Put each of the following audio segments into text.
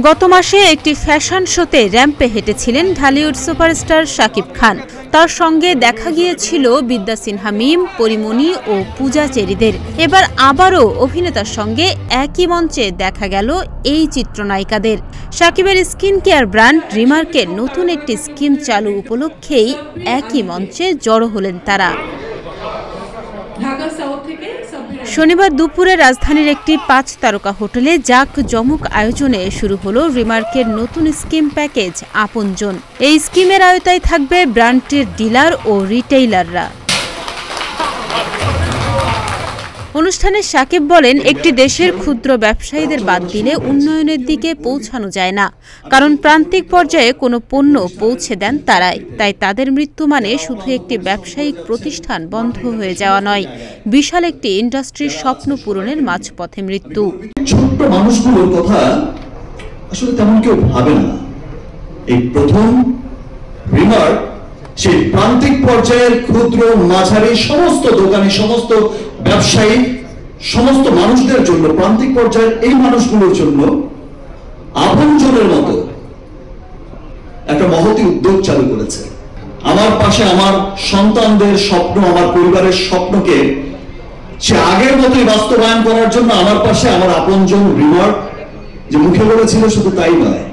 গত মাসে একটি ফ্যাশন শোতে র্যাম্পে হেঁটেছিলেন ঢালিউড সুপারস্টার শাকিব খান। তার সঙ্গে দেখা গিয়েছিল বিদ্যা সিনহা মিম, পরিমণি ও পূজা চেরিদের। এবার আবারও অভিনেতার সঙ্গে একই মঞ্চে দেখা গেল এই চিত্রনায়িকাদের। শাকিবের স্কিন কেয়ার ব্র্যান্ড রিমার্কের নতুন একটি স্কিম চালু উপলক্ষেই একই মঞ্চে জড়ো হলেন তারা। শনিবার দুপুরে রাজধানীর একটি ৫ তারকা হোটেলে জাঁকজমক আয়োজনে শুরু হলো রিমার্কের নতুন স্কিম প্যাকেজ আপনজন। এই স্কিমের আওতায় থাকবে ব্র্যান্ডটির ডিলার ও রিটেইলাররা। অনুষ্ঠানে শাকিব বলেন, একটি দেশের ক্ষুদ্র ব্যবসায়ীদের বাদ দিলে উন্নয়নের দিকে পৌঁছানো যায় না, কারণ প্রান্তিক পর্যায়ে কোনো পণ্য পৌঁছে দেন তারাই। তাই তাদের মৃত্যু মানে শুধু একটি ব্যবসায়িক প্রতিষ্ঠান বন্ধ হয়ে যাওয়া নয়, বিশাল একটি ইন্ডাস্ট্রির স্বপ্ন পূরণের মাঝপথে মৃত্যু। ছোট্ট মানুষগুলোর কথা আসলে তেমন কেউ ভাবে না। এই প্রথম রিমার্ক সেই প্রান্তিক পর্যায়ের ক্ষুদ্র মাঝারি সমস্ত দোকানি, সমস্ত ব্যবসায়ী, সমস্ত মানুষদের জন্য, প্রান্তিক পর্যায়ের এই মানুষগুলোর জন্য আপনজনের মতো একটা মহতি উদ্যোগ চালু করেছে। আমার পাশে আমার সন্তানদের স্বপ্ন, আমার পরিবারের স্বপ্নকে সে আগের মতোই বাস্তবায়ন করার জন্য আমার পাশে আমার আপনজন রিমার্ক যে মুখে বলেছিল শুধু তাই নয়,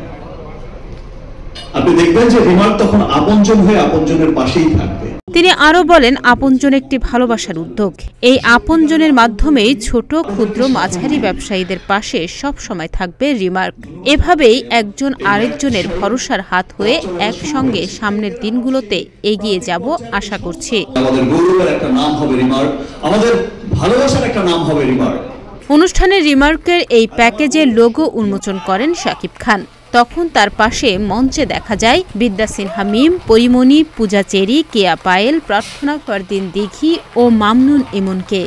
আপনি দেখবেন যে রিমার্ক তখন আপনজন হয়ে আপনজনের পাশেই থাকবে। তিনি আরো বলেন, আপনজন একটি ভালোবাসার উদ্যোগ। এই আপনজনের মাধ্যমেই ছোট, ক্ষুদ্র, মাঝারি ব্যবসায়ীদের পাশে সব সময় থাকবে রিমার্ক। এভাবেই একজন আরেকজনের ভরসার হাত হয়ে একসঙ্গে সামনের দিনগুলোতে এগিয়ে যাব আশা করছি। আমাদের গৌরবের একটা নাম হবে রিমার্ক, আমাদের ভালোবাসার একটা নাম হবে রিমার্ক। অনুষ্ঠানে রিমার্কের এই প্যাকেজের লোগো উন্মোচন করেন শাকিব খান। তখন তার পাশে মঞ্চে দেখা যায় বিদ্যা সিনহা মিম, পরিমণি, পূজা চেরি, কেয়া পায়েল, প্রার্থনা ফারদিন দিঘি ও মামনুন ইমনকে।